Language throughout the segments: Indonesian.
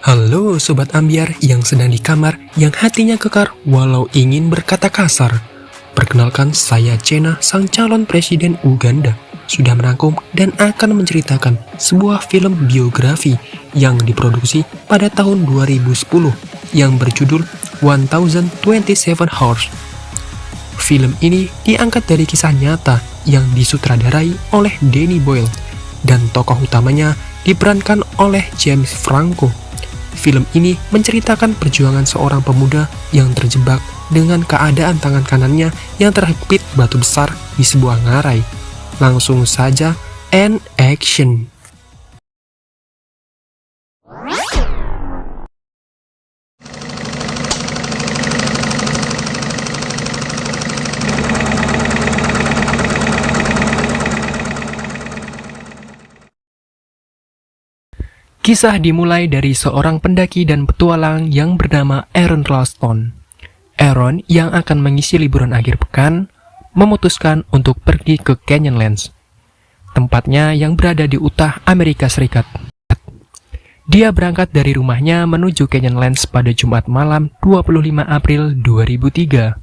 Halo Sobat Ambiar yang sedang di kamar, yang hatinya kekar walau ingin berkata kasar. Perkenalkan, saya Cena, sang calon presiden Uganda, sudah merangkum dan akan menceritakan sebuah film biografi yang diproduksi pada tahun 2010 yang berjudul 1027 Hours. Film ini diangkat dari kisah nyata yang disutradarai oleh Danny Boyle dan tokoh utamanya diperankan oleh James Franco. Film ini menceritakan perjuangan seorang pemuda yang terjebak dengan keadaan tangan kanannya yang terhimpit batu besar di sebuah ngarai. Langsung saja, and action! Kisah dimulai dari seorang pendaki dan petualang yang bernama Aaron Ralston. Aaron yang akan mengisi liburan akhir pekan, memutuskan untuk pergi ke Canyonlands, tempatnya yang berada di Utah, Amerika Serikat. Dia berangkat dari rumahnya menuju Canyonlands pada Jumat malam 25 April 2003.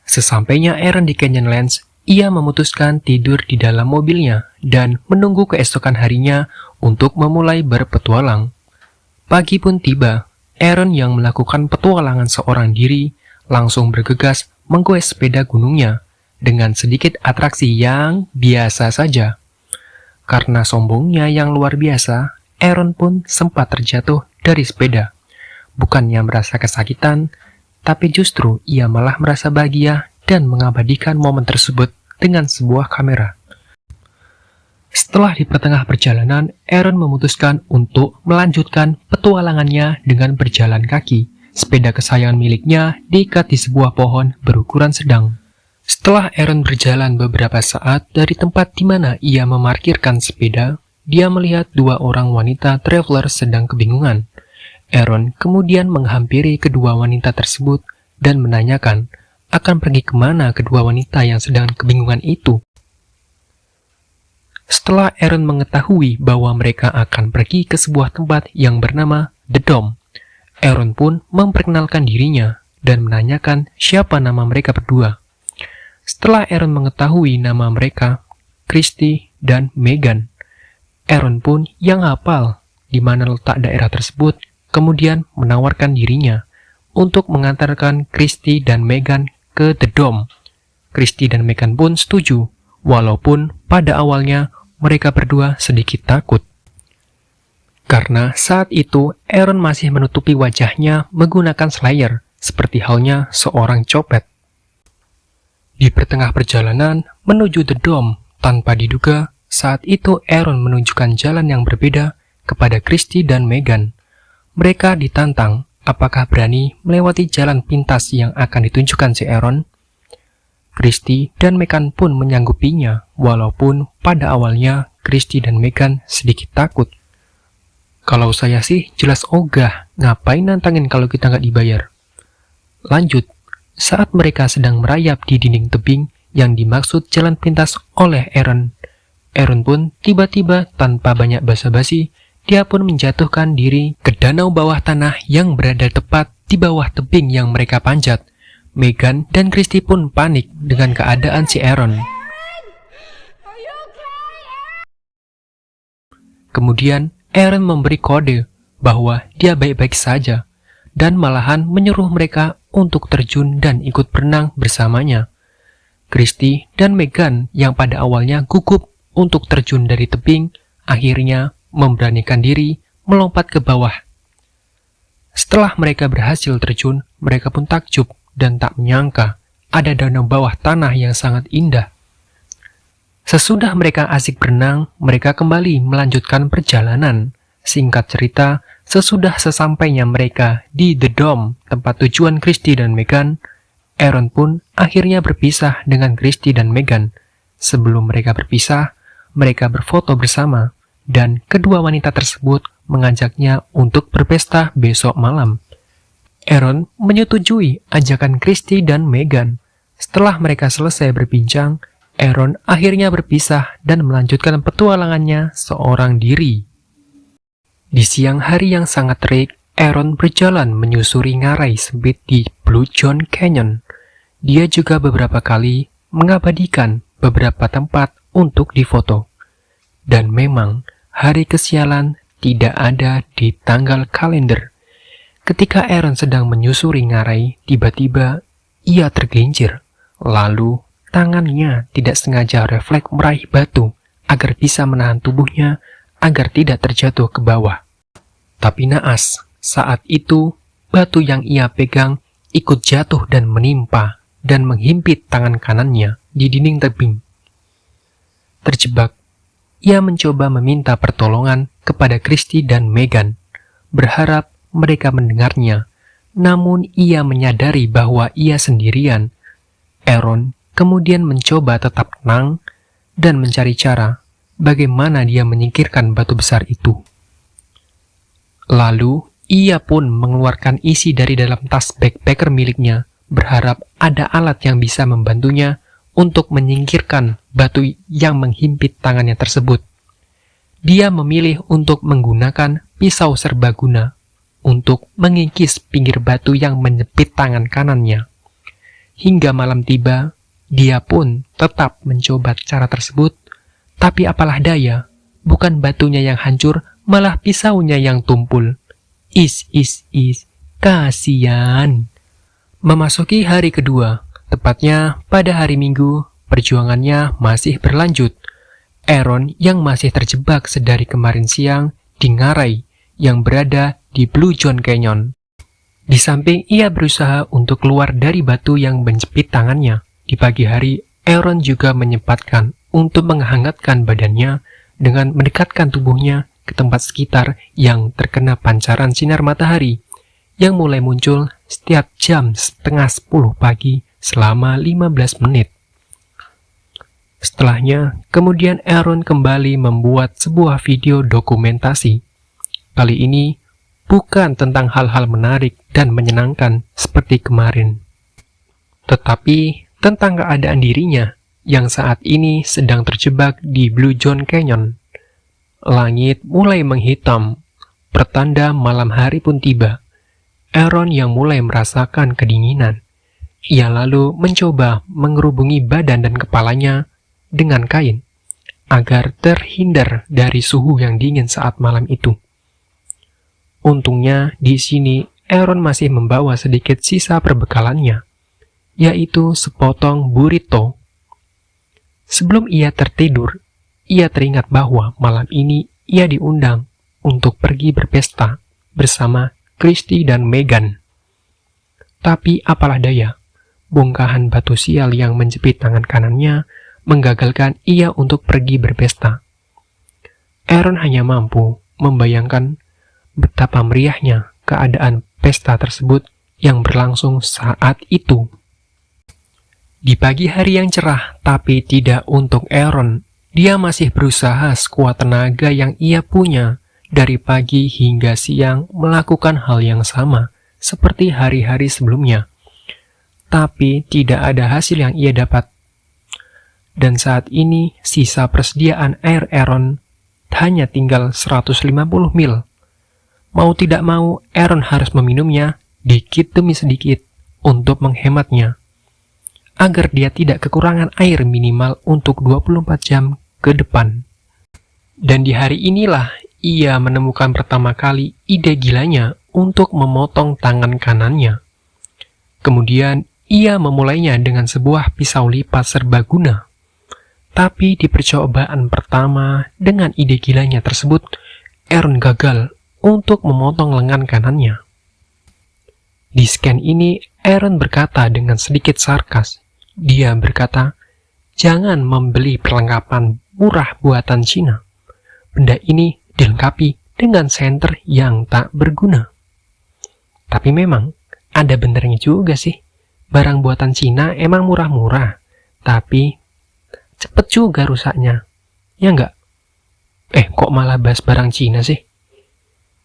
Sesampainya Aaron di Canyonlands, ia memutuskan tidur di dalam mobilnya dan menunggu keesokan harinya untuk memulai berpetualang. Pagi pun tiba, Aaron yang melakukan petualangan seorang diri langsung bergegas menggoes sepeda gunungnya dengan sedikit atraksi yang biasa saja. Karena sombongnya yang luar biasa, Aaron pun sempat terjatuh dari sepeda. Bukannya merasa kesakitan, tapi justru ia malah merasa bahagia dan mengabadikan momen tersebut dengan sebuah kamera. Setelah di pertengah perjalanan, Aaron memutuskan untuk melanjutkan petualangannya dengan berjalan kaki. Sepeda kesayangan miliknya diikat di sebuah pohon berukuran sedang. Setelah Aaron berjalan beberapa saat dari tempat di mana ia memarkirkan sepeda, dia melihat dua orang wanita traveler sedang kebingungan. Aaron kemudian menghampiri kedua wanita tersebut dan menanyakan akan pergi kemana kedua wanita yang sedang kebingungan itu. Setelah Aaron mengetahui bahwa mereka akan pergi ke sebuah tempat yang bernama The Dome, Aaron pun memperkenalkan dirinya dan menanyakan siapa nama mereka berdua. Setelah Aaron mengetahui nama mereka, Christy dan Megan, Aaron pun yang hafal di mana letak daerah tersebut, kemudian menawarkan dirinya untuk mengantarkan Christy dan Megan ke The Dome. Christy dan Megan pun setuju, walaupun pada awalnya mereka berdua sedikit takut. Karena saat itu Aaron masih menutupi wajahnya menggunakan slayer, seperti halnya seorang copet. Di pertengah perjalanan menuju The Dome, tanpa diduga, saat itu Aaron menunjukkan jalan yang berbeda kepada Christy dan Megan. Mereka ditantang apakah berani melewati jalan pintas yang akan ditunjukkan si Aaron. Christy dan Megan pun menyanggupinya, walaupun pada awalnya Christy dan Megan sedikit takut. Kalau saya sih jelas ogah, ngapain nantangin kalau kita nggak dibayar. Lanjut, saat mereka sedang merayap di dinding tebing yang dimaksud jalan pintas oleh Aaron, Aaron pun tiba-tiba tanpa banyak basa-basi, dia pun menjatuhkan diri ke danau bawah tanah yang berada tepat di bawah tebing yang mereka panjat. Megan dan Christy pun panik dengan keadaan si Aaron. Kemudian Aaron memberi kode bahwa dia baik-baik saja dan malahan menyuruh mereka untuk terjun dan ikut berenang bersamanya. Christy dan Megan yang pada awalnya gugup untuk terjun dari tebing, akhirnya memberanikan diri melompat ke bawah. Setelah mereka berhasil terjun, mereka pun takjub dan tak menyangka ada danau bawah tanah yang sangat indah. Sesudah mereka asik berenang, mereka kembali melanjutkan perjalanan. Singkat cerita, sesudah sesampainya mereka di The Dome, tempat tujuan Christy dan Megan, Aaron pun akhirnya berpisah dengan Christy dan Megan. Sebelum mereka berpisah, mereka berfoto bersama, dan kedua wanita tersebut mengajaknya untuk berpesta besok malam. Aaron menyetujui ajakan Christy dan Megan. Setelah mereka selesai berbincang, Aaron akhirnya berpisah dan melanjutkan petualangannya seorang diri. Di siang hari yang sangat terik, Aaron berjalan menyusuri ngarai sempit di Blue John Canyon. Dia juga beberapa kali mengabadikan beberapa tempat untuk difoto. Dan memang, hari kesialan tidak ada di tanggal kalender. Ketika Aaron sedang menyusuri ngarai, tiba-tiba ia tergelincir. Lalu, tangannya tidak sengaja refleks meraih batu agar bisa menahan tubuhnya agar tidak terjatuh ke bawah. Tapi naas, saat itu batu yang ia pegang ikut jatuh dan menimpa dan menghimpit tangan kanannya di dinding tebing. Terjebak, ia mencoba meminta pertolongan kepada Christy dan Megan, berharap mereka mendengarnya. Namun ia menyadari bahwa ia sendirian. Aaron kemudian mencoba tetap tenang dan mencari cara bagaimana dia menyingkirkan batu besar itu. Lalu, ia pun mengeluarkan isi dari dalam tas backpacker miliknya, berharap ada alat yang bisa membantunya untuk menyingkirkan batu yang menghimpit tangannya tersebut. Dia memilih untuk menggunakan pisau serbaguna untuk mengikis pinggir batu yang menyepit tangan kanannya. Hingga malam tiba, dia pun tetap mencoba cara tersebut, tapi apalah daya, bukan batunya yang hancur, malah pisaunya yang tumpul. Kasian. Memasuki hari kedua, tepatnya pada hari Minggu, perjuangannya masih berlanjut. Aaron yang masih terjebak sedari kemarin siang di ngarai yang berada di Blue John Canyon. Di samping ia berusaha untuk keluar dari batu yang menjepit tangannya, di pagi hari Aaron juga menyempatkan untuk menghangatkan badannya dengan mendekatkan tubuhnya ke tempat sekitar yang terkena pancaran sinar matahari yang mulai muncul setiap jam 9:30 pagi selama 15 menit. Setelahnya, kemudian Aaron kembali membuat sebuah video dokumentasi. Kali ini, bukan tentang hal-hal menarik dan menyenangkan seperti kemarin, tetapi tentang keadaan dirinya yang saat ini sedang terjebak di Blue John Canyon. Langit mulai menghitam, pertanda malam hari pun tiba. Aaron yang mulai merasakan kedinginan. Ia lalu mencoba mengerubungi badan dan kepalanya dengan kain, agar terhindar dari suhu yang dingin saat malam itu. Untungnya di sini Aaron masih membawa sedikit sisa perbekalannya, yaitu sepotong burrito. Sebelum ia tertidur, ia teringat bahwa malam ini ia diundang untuk pergi berpesta bersama Christy dan Megan. Tapi apalah daya, bongkahan batu sial yang menjepit tangan kanannya menggagalkan ia untuk pergi berpesta. Aaron hanya mampu membayangkan betapa meriahnya keadaan pesta tersebut yang berlangsung saat itu. Di pagi hari yang cerah, tapi tidak untuk Aaron, dia masih berusaha sekuat tenaga yang ia punya dari pagi hingga siang melakukan hal yang sama seperti hari-hari sebelumnya. Tapi tidak ada hasil yang ia dapat. Dan saat ini sisa persediaan air Aaron hanya tinggal 150 mil. Mau tidak mau, Aaron harus meminumnya dikit demi sedikit untuk menghematnya, agar dia tidak kekurangan air minimal untuk 24 jam ke depan. Dan di hari inilah ia menemukan pertama kali ide gilanya untuk memotong tangan kanannya. Kemudian ia memulainya dengan sebuah pisau lipat serbaguna. Tapi di percobaan pertama dengan ide gilanya tersebut, Aaron gagal untuk memotong lengan kanannya. Di scan ini, Aaron berkata dengan sedikit sarkas. Dia berkata, "Jangan membeli perlengkapan murah buatan Cina. Benda ini dilengkapi dengan senter yang tak berguna." Tapi memang, ada benernya juga sih. Barang buatan Cina emang murah-murah, tapi cepet juga rusaknya. Ya enggak? Kok malah bahas barang Cina sih?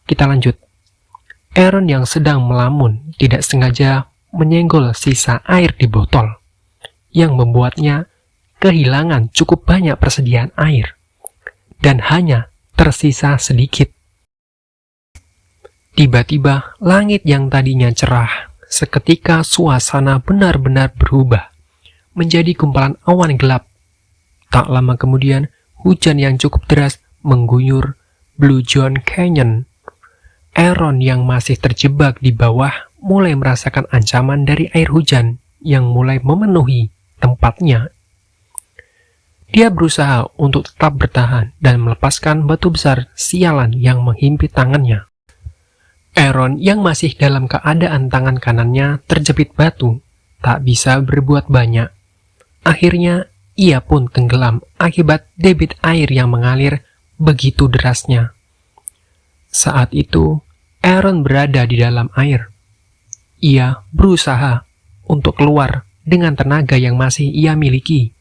Kita lanjut. Aaron yang sedang melamun tidak sengaja menyenggol sisa air di botol, yang membuatnya kehilangan cukup banyak persediaan air, dan hanya tersisa sedikit. Tiba-tiba, langit yang tadinya cerah, seketika suasana benar-benar berubah, menjadi gumpalan awan gelap. Tak lama kemudian, hujan yang cukup deras mengguyur Blue John Canyon. Aaron yang masih terjebak di bawah mulai merasakan ancaman dari air hujan yang mulai memenuhi tempatnya. Dia berusaha untuk tetap bertahan dan melepaskan batu besar sialan yang menghimpit tangannya. Aaron yang masih dalam keadaan tangan kanannya terjepit batu, tak bisa berbuat banyak. Akhirnya, ia pun tenggelam akibat debit air yang mengalir begitu derasnya. Saat itu, Aaron berada di dalam air. Ia berusaha untuk keluar dengan tenaga yang masih ia miliki.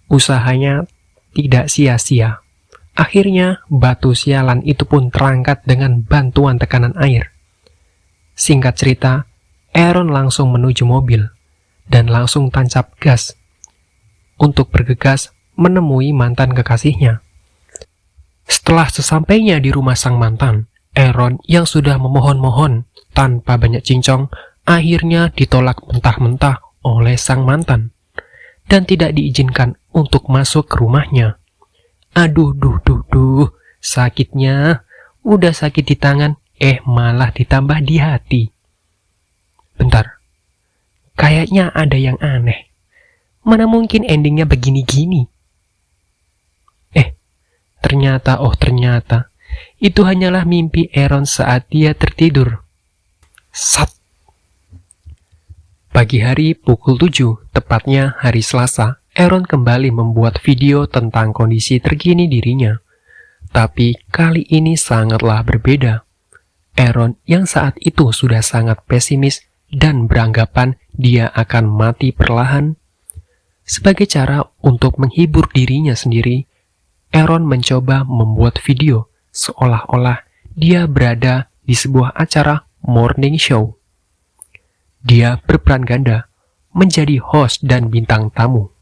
Usahanya tidak sia-sia. Akhirnya, batu sialan itu pun terangkat dengan bantuan tekanan air. Singkat cerita, Aaron langsung menuju mobil dan langsung tancap gas untuk bergegas menemui mantan kekasihnya. Setelah sesampainya di rumah sang mantan, Aaron yang sudah memohon-mohon tanpa banyak cincong, akhirnya ditolak mentah-mentah oleh sang mantan dan tidak diizinkan untuk masuk ke rumahnya. Aduh, sakitnya. Udah sakit di tangan, malah ditambah di hati. Bentar, kayaknya ada yang aneh. Mana mungkin endingnya begini-gini? Ternyata, itu hanyalah mimpi Aaron saat dia tertidur. Sat. Pagi hari pukul 7, tepatnya hari Selasa, Aaron kembali membuat video tentang kondisi terkini dirinya. Tapi kali ini sangatlah berbeda. Aaron yang saat itu sudah sangat pesimis dan beranggapan dia akan mati perlahan. Sebagai cara untuk menghibur dirinya sendiri, Aaron mencoba membuat video seolah-olah dia berada di sebuah acara morning show. Dia berperan ganda, menjadi host dan bintang tamu.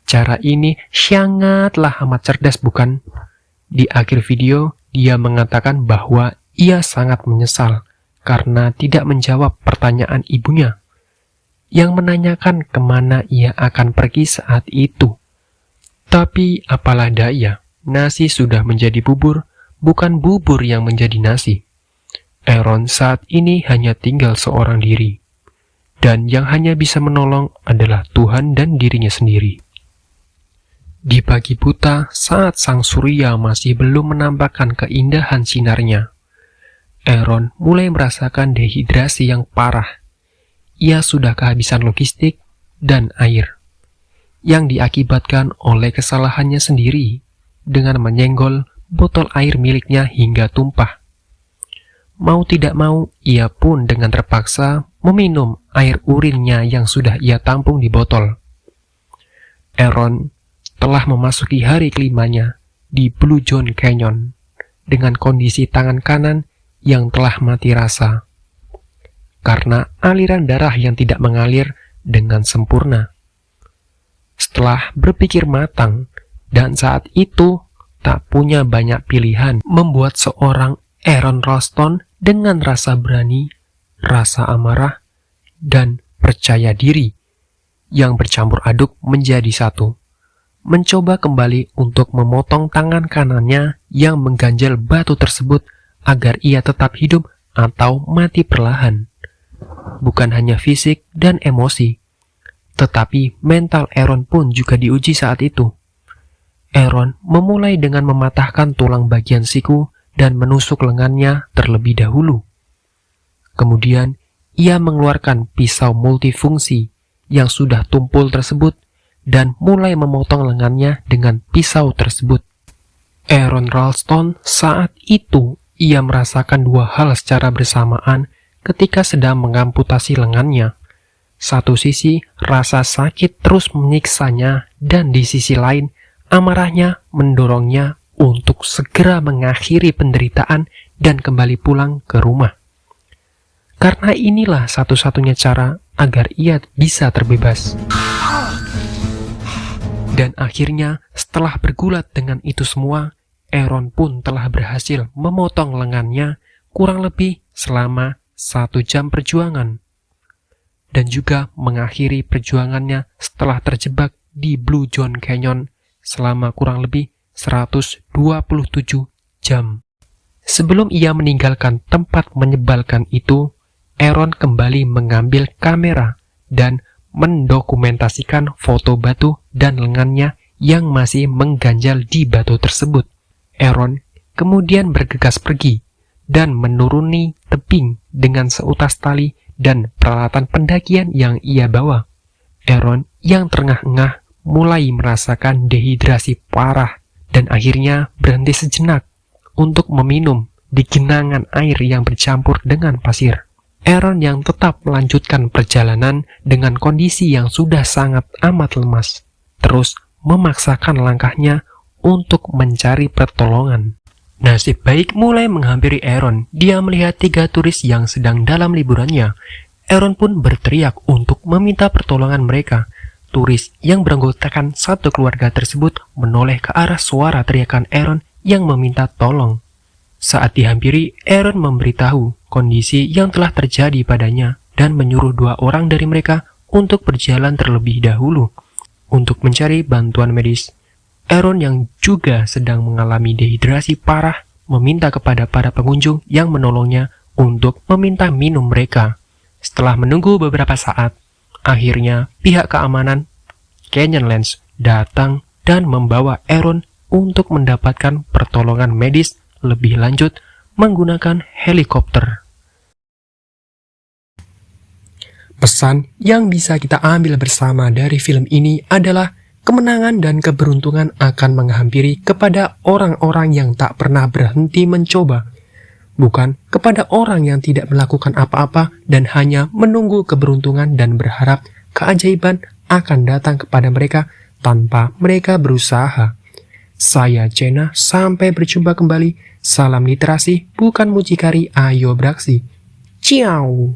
Cara ini sangatlah amat cerdas, bukan? Di akhir video, dia mengatakan bahwa ia sangat menyesal karena tidak menjawab pertanyaan ibunya yang menanyakan kemana ia akan pergi saat itu. Tapi apalah daya, nasi sudah menjadi bubur, bukan bubur yang menjadi nasi. Aaron saat ini hanya tinggal seorang diri, dan yang hanya bisa menolong adalah Tuhan dan dirinya sendiri. Di pagi buta, saat sang surya masih belum menampakkan keindahan sinarnya, Aaron mulai merasakan dehidrasi yang parah. Ia sudah kehabisan logistik dan air, yang diakibatkan oleh kesalahannya sendiri dengan menyenggol botol air miliknya hingga tumpah. Mau tidak mau, ia pun dengan terpaksa meminum air urinnya yang sudah ia tampung di botol. Aaron telah memasuki hari kelimanya di Blue John Canyon dengan kondisi tangan kanan yang telah mati rasa karena aliran darah yang tidak mengalir dengan sempurna. Setelah berpikir matang dan saat itu tak punya banyak pilihan, membuat seorang Aaron Ralston dengan rasa berani, rasa amarah, dan percaya diri yang bercampur aduk menjadi satu, mencoba kembali untuk memotong tangan kanannya yang mengganjal batu tersebut agar ia tetap hidup atau mati perlahan. Bukan hanya fisik dan emosi, tetapi mental Aaron pun juga diuji saat itu. Aaron memulai dengan mematahkan tulang bagian siku dan menusuk lengannya terlebih dahulu. Kemudian, ia mengeluarkan pisau multifungsi yang sudah tumpul tersebut dan mulai memotong lengannya dengan pisau tersebut. Aaron Ralston saat itu, ia merasakan dua hal secara bersamaan ketika sedang mengamputasi lengannya. Satu sisi, rasa sakit terus menyiksanya, dan di sisi lain, amarahnya mendorongnya untuk segera mengakhiri penderitaan dan kembali pulang ke rumah. Karena inilah satu-satunya cara agar ia bisa terbebas. Dan akhirnya, setelah bergulat dengan itu semua, Aaron pun telah berhasil memotong lengannya, kurang lebih selama 1 jam perjuangan, dan juga mengakhiri perjuangannya setelah terjebak di Blue John Canyon selama kurang lebih 127 jam. Sebelum ia meninggalkan tempat menyebalkan itu, Aaron kembali mengambil kamera dan mendokumentasikan foto batu dan lengannya yang masih mengganjal di batu tersebut. Aaron kemudian bergegas pergi dan menuruni tebing dengan seutas tali dan peralatan pendakian yang ia bawa. Aaron yang terengah-engah mulai merasakan dehidrasi parah dan akhirnya berhenti sejenak untuk meminum di genangan air yang bercampur dengan pasir. Aaron yang tetap melanjutkan perjalanan dengan kondisi yang sudah sangat amat lemas, terus memaksakan langkahnya untuk mencari pertolongan. Nasib baik mulai menghampiri Aaron. Dia melihat 3 turis yang sedang dalam liburannya. Aaron pun berteriak untuk meminta pertolongan mereka. Turis yang beranggotakan satu keluarga tersebut menoleh ke arah suara teriakan Aaron yang meminta tolong. Saat dihampiri, Aaron memberitahu kondisi yang telah terjadi padanya dan menyuruh 2 orang dari mereka untuk berjalan terlebih dahulu untuk mencari bantuan medis. Aaron yang juga sedang mengalami dehidrasi parah meminta kepada para pengunjung yang menolongnya untuk meminta minum mereka. Setelah menunggu beberapa saat, akhirnya pihak keamanan Canyonlands datang dan membawa Aaron untuk mendapatkan pertolongan medis lebih lanjut menggunakan helikopter. Pesan yang bisa kita ambil bersama dari film ini adalah kemenangan dan keberuntungan akan menghampiri kepada orang-orang yang tak pernah berhenti mencoba, bukan kepada orang yang tidak melakukan apa-apa dan hanya menunggu keberuntungan dan berharap keajaiban akan datang kepada mereka tanpa mereka berusaha. Saya Cena, sampai berjumpa kembali. Salam literasi, bukan mucikari, ayo beraksi. Ciao!